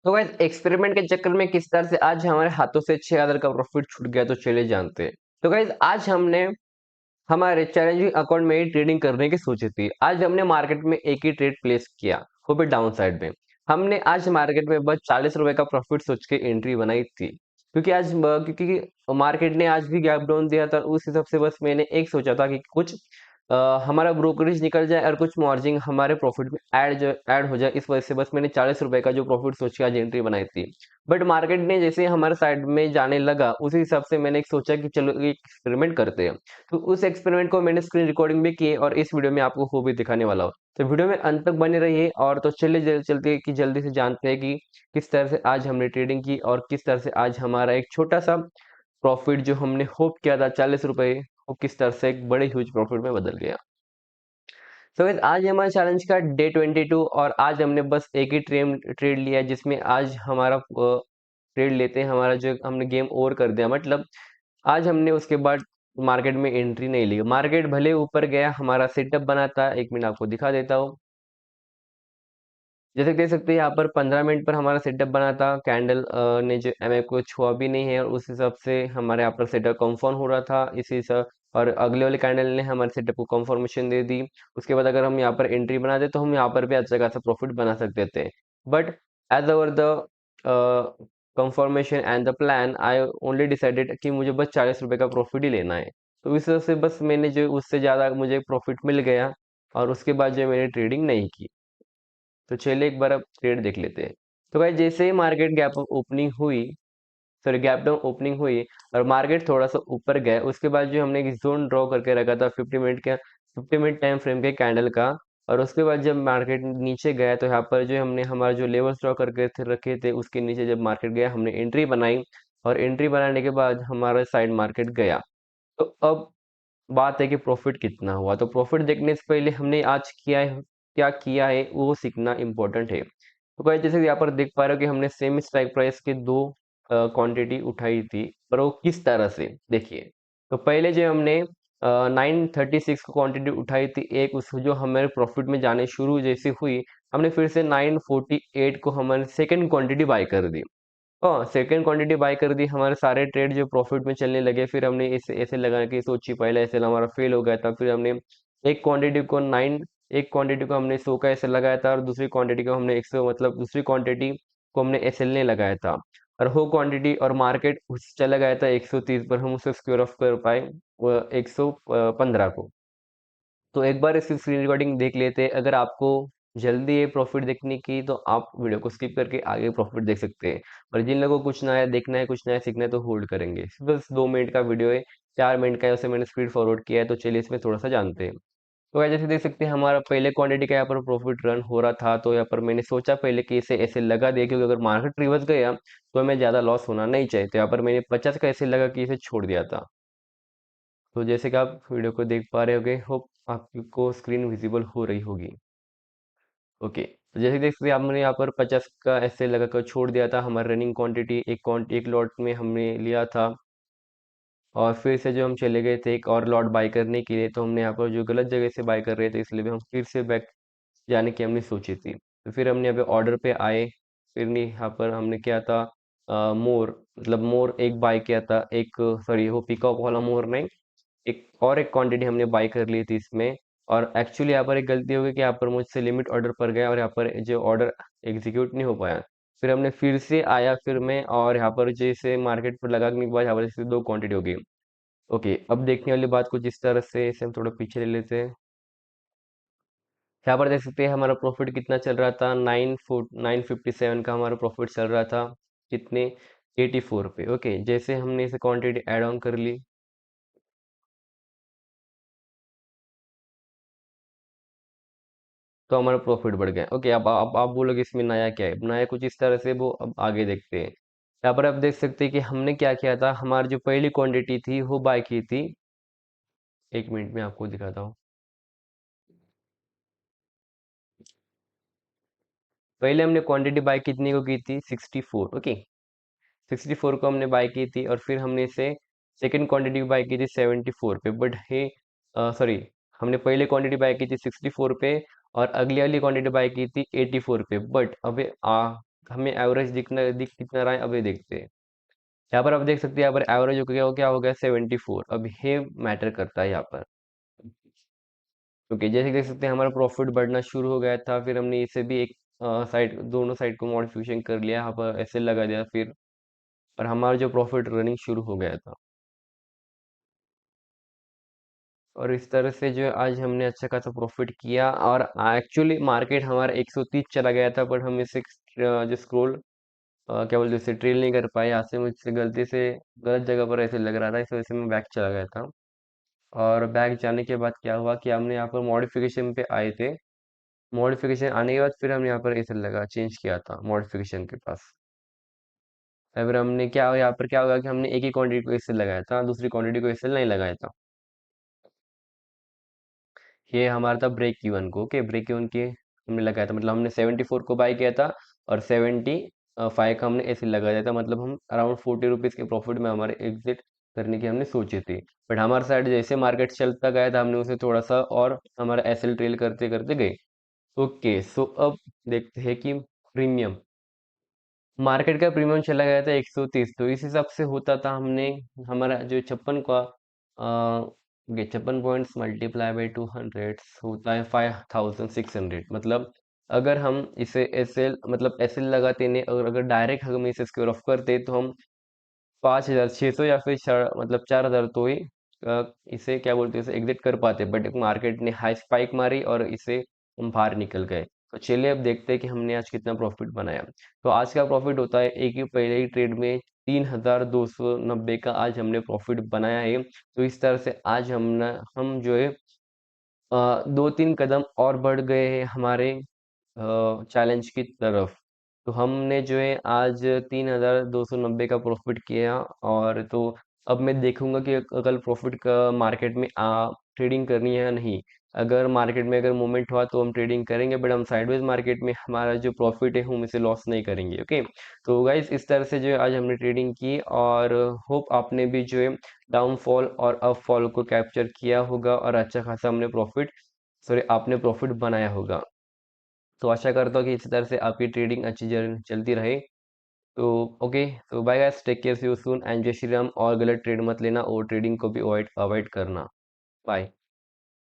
तो guys experiment के चक्कर में किस तरह से आज हमारे हाथों से 6,000 का प्रॉफिट छूट गया तो चले जानते हैं। तो गाइस आज हमने हमारे चैलेंजिंग अकाउंट में ही ट्रेडिंग करने की सोची थी। आज हमने मार्केट में एक ही ट्रेड प्लेस किया, वो भी डाउन साइड में। हमने आज मार्केट में बस 40 रुपए का प्रॉफिट सोच के एंट्री बनाई थी, क्योंकि क्योंकि मार्केट ने आज भी गैप डाउन दिया था। उस हिसाब से बस मैंने एक सोचा था कि कुछ हमारा ब्रोकरेज निकल जाए और कुछ मार्जिन हमारे प्रॉफिट में ऐड हो जाए। इस वजह से बस मैंने 40 रुपए का जो प्रॉफिट सोच के आज एंट्री बनाई थी। बट मार्केट ने जैसे हमारे साइड में जाने लगा, उसी हिसाब से मैंने एक सोचा कि चलो एक एक्सपेरिमेंट करते हैं। तो उस एक्सपेरिमेंट को मैंने स्क्रीन रिकॉर्डिंग भी की है और इस वीडियो में आपको वो भी दिखाने वाला हूँ। तो वीडियो में अंत तक बने रहिए। और तो चलिए चलते कि जल्दी से जानते हैं कि किस तरह से आज हमने ट्रेडिंग की और किस तरह से आज हमारा एक छोटा सा प्रॉफिट जो हमने होप किया था 40 रुपए, वो किस तरह से एक बड़े ह्यूज प्रॉफिट में बदल गया। तो गाइस आज हमारे चैलेंज का डे 22 और आज हमने बस एक ही ट्रेड लिया है, जिसमें आज हमारा ट्रेड लेते हैं हमारा जो हमने गेम ओवर कर दिया। मतलब आज हमने उसके बाद मार्केट में एंट्री नहीं ली। मार्केट भले ऊपर गया, हमारा सेटअप बना था, 1 मिनट आपको दिखा देता हूँ। जैसे कि देख सकते हैं यहाँ पर 15 मिनट पर हमारा सेटअप बना था। कैंडल ने जो एमए को छुआ भी नहीं है और उस हिसाब से हमारे यहाँ पर सेटअप कंफर्म हो रहा था इसी सब। और अगले वाले कैंडल ने हमारे सेटअप को कंफर्मेशन दे दी। उसके बाद अगर हम यहाँ पर एंट्री बनाते तो हम यहाँ पर भी अच्छा खासा प्रॉफिट बना सकते थे। But as our the confirmation and the plan, I only decided कि मुझे बस 40 रुपए का प्रॉफिट ही लेना है। तो इस वजह से बस मैंने जो उससे ज़्यादा मुझे प्रॉफिट मिल गया और उसके बाद जो मैंने ट्रेडिंग नहीं की। तो चलिए एक बार अब ट्रेड देख लेते हैं। तो भाई जैसे ही मार्केट गैप ओपनिंग हुई, सॉरी गैप डाउन ओपनिंग हुई और मार्केट थोड़ा सा ऊपर गया, उसके बाद जो हमने एक जोन ड्रॉ करके रखा था 50 मिनट टाइम फ्रेम के कैंडल का। और उसके बाद जब मार्केट नीचे गया तो यहाँ पर जो हमने हमारा जो लेवल्स ड्रॉ करके रखे थे, उसके नीचे जब मार्केट गया हमने एंट्री बनाई। और एंट्री बनाने के बाद हमारा साइड मार्केट गया। तो अब बात है कि प्रॉफिट कितना हुआ। तो प्रॉफिट देखने से पहले हमने आज किया है क्या किया है वो सीखना इम्पोर्टेंट है। तो गाइस जैसे कि यहाँ पर देख पा रहे हो कि हमने सेम स्ट्राइक प्राइस के दो क्वांटिटी उठाई थी, पर वो किस तरह से देखिए। तो पहले जो हमने 936 की क्वांटिटी उठाई थी एक, उस जो हमारे प्रॉफिट में जाने शुरू जैसे हुई, हमने फिर से 948 को हमारी सेकंड क्वांटिटी बाय कर दी। हाँ, सेकंड क्वांटिटी बाय कर दी। हमारे सारे ट्रेड जो प्रॉफिट में चलने लगे, फिर हमने इसे ऐसे लगा के सोची, पहले ऐसे हमारा फेल हो गया था। फिर हमने एक क्वांटिटी को 9, एक क्वांटिटी को हमने 100 का ऐसे लगाया था और दूसरी क्वांटिटी को हमने 100, मतलब दूसरी क्वांटिटी को हमने एसएल ने लगाया था। और वो क्वांटिटी और मार्केट उस चला गया था 130 पर, हम उसे स्क्वायर ऑफ कर पाए 115 को। तो एक बार इसकी स्क्रीन रिकॉर्डिंग देख लेते हैं। अगर आपको जल्दी ये प्रॉफिट देखने की तो आप वीडियो को स्किप करके आगे प्रॉफिट देख सकते हैं। और जिन लोगों को कुछ नया देखना है, कुछ नया सीखना है, तो होल्ड करेंगे। बस 2 मिनट का वीडियो है, 4 मिनट का है, उसे मैंने स्पीड फॉरवर्ड किया है। तो चलिए इसमें थोड़ा सा जानते हैं। तो गाइस जैसे देख सकते हैं हमारा पहले क्वांटिटी का यहाँ पर प्रॉफिट रन हो रहा था। तो यहाँ पर मैंने सोचा पहले कि इसे ऐसे लगा दे, क्योंकि अगर मार्केट रिवर्स गया तो हमें ज़्यादा लॉस होना नहीं चाहिए। तो यहाँ पर मैंने 50 का ऐसे लगा कि इसे छोड़ दिया था। तो जैसे कि आप वीडियो को देख पा रहे होगे, होप आपको स्क्रीन विजिबल हो रही होगी। ओके, तो जैसे देख सकते हैं हमने यहाँ पर 50 का ऐसे लगाकर छोड़ दिया था। हमारी रनिंग क्वांटिटी एक लॉट में हमने लिया था। और फिर से जो हम चले गए थे एक और लॉट बाय करने के लिए, तो हमने यहाँ पर जो गलत जगह से बाय कर रहे थे, इसलिए भी हम फिर से बैक जाने की हमने सोची थी। तो फिर हमने यहाँ पे ऑर्डर पे आए। फिर नहीं, यहाँ पर हमने किया था मोर, मतलब मोर एक बाय किया था, एक सॉरी वो पिकअप वाला मोर नहीं, एक क्वांटिटी हमने बाय कर ली थी इसमें। और एक्चुअली यहाँ पर एक गलती हो गई कि यहाँ पर मुझसे लिमिट ऑर्डर पर गया और यहाँ पर जो ऑर्डर एग्जीक्यूट नहीं हो पाया। फिर हमने फिर से आया फिर मैं, और यहाँ पर जैसे मार्केट पर लगाने के बाद यहाँ पर जैसे दो क्वांटिटी हो गई। ओके, अब देखने वाली बात कुछ इस तरह से, इसे हम थोड़ा पीछे ले लेते हैं। यहाँ पर देख सकते हैं हमारा प्रॉफिट कितना चल रहा था, 957 का हमारा प्रॉफिट चल रहा था। कितने, 84 पे। ओके, जैसे हमने इसे क्वांटिटी ऐड ऑन कर ली तो हमारा प्रॉफिट बढ़ गया। ओके, अब आप बोलोगे इसमें नया क्या है। नया कुछ इस तरह से, वो अब आगे देखते हैं। यहाँ पर आप देख सकते हैं कि हमने क्या किया था। हमारी जो पहली क्वांटिटी थी वो बाय की थी, 1 मिनट में आपको दिखाता हूँ। पहले हमने क्वांटिटी बाय कितने को की थी, 64। ओके, 64 को हमने बाय की थी। और फिर हमने इसे सेकंड क्वांटिटी बाय की थी 74 पे। बट है सॉरी, हमने पहले क्वांटिटी बाय की थी 64 पे और अगली वाली क्वांटिटी बाय की थी 84 पे। बट अबे हमें एवरेज दिख कितना रहा है अभी देखते हैं। यहाँ पर आप देख सकते हैं, यहाँ पर एवरेज हो गया 74। अब ये मैटर करता है यहाँ पर। ओके, जैसे देख सकते हैं हमारा प्रॉफिट बढ़ना शुरू हो गया था, फिर हमने इसे भी एक साइड, दोनों साइड को मॉडिफिकेशन कर लिया, यहाँ पर ऐसे लगा दिया फिर, और हमारा जो प्रॉफिट रनिंग शुरू हो गया था। और इस तरह से जो है आज हमने अच्छा खासा प्रॉफिट किया, और एक्चुअली मार्केट हमारा 130 चला गया था, पर हम इसे जो स्क्रॉल क्या बोलते हैं, इसे ट्रेल नहीं कर पाए। यहाँ से मुझसे गलती से गलत जगह पर ऐसे लग रहा था, इस वजह से मैं बैक चला गया था। और बैक जाने के बाद क्या हुआ कि हमने यहाँ पर मॉडिफिकेशन पे आए थे। मॉडिफिकेशन आने के बाद फिर हमने यहाँ पर ऐसे लगा चेंज किया था मॉडिफिकेशन के पास। फिर हमने क्या, यहाँ पर क्या होगा कि हमने एक ही क्वांटिटी को इससे लगाया था, दूसरी क्वांटिटी को इससे नहीं लगाया था। ये हमारा था ब्रेक इवन को, ओके, ब्रेक इवन के हमने लगाया था, मतलब हमने 74 को बाय किया था, और 75 का हमने ऐसे लगा दिया था, मतलब हम अराउंड 40 रुपीज़ के प्रॉफिट में हमारे एग्जिट करने की हमने सोची थी। बट हमारे साइड जैसे मार्केट चलता गया था, हमने उसे थोड़ा सा और हमारा एसएल ट्रेल करते करते गए। ओके, सो अब देखते हैं कि प्रीमियम, मार्केट का प्रीमियम चला गया था 130, तो इस हिसाब से होता था हमने, हमारा जो 56 का 56 पॉइंट्स मल्टीप्लाई बाई 200 होता है 5600, मतलब अगर हम इसे एसएल, मतलब एसएल लगाते नहीं, अगर अगर डायरेक्ट हम इसे स्क्वायर ऑफ करते तो हम 5600 या फिर मतलब 4000 तो ही इसे क्या बोलते हैं, इसे एग्जिट कर पाते, बट मार्केट ने हाई स्पाइक मारी और इसे हम बाहर निकल गए। तो चलिए अब देखते हैं कि हमने आज कितना प्रॉफिट बनाया। तो आज का प्रॉफिट होता है, एक ही पहले ही ट्रेड में 3290 का आज हमने प्रॉफिट बनाया है। तो इस तरह से आज हम जो है 2-3 कदम और बढ़ गए हैं हमारे चैलेंज की तरफ। तो हमने जो है आज 3290 का प्रॉफिट किया, और तो अब मैं देखूंगा कि कल प्रॉफिट का मार्केट में ट्रेडिंग करनी है या नहीं। अगर मार्केट में अगर मूवमेंट हुआ तो हम ट्रेडिंग करेंगे, बट हम साइडवेज मार्केट में हमारा जो प्रॉफिट है हम इसे लॉस नहीं करेंगे। ओके, तो गाइस इस तरह से जो है आज हमने ट्रेडिंग की, और होप आपने भी जो है डाउनफॉल और अपफॉल को कैप्चर किया होगा, और अच्छा खासा हमने प्रॉफिट, सॉरी, आपने प्रॉफिट बनाया होगा। तो आशा करता हूँ कि इसी तरह से आपकी ट्रेडिंग अच्छी चलती रहे। तो ओके, तो bye guys, take care, see you soon, एंड जय श्री राम। और गलत ट्रेड मत लेना, और ट्रेडिंग को भी अवॉइड अवॉइड करना। बाय।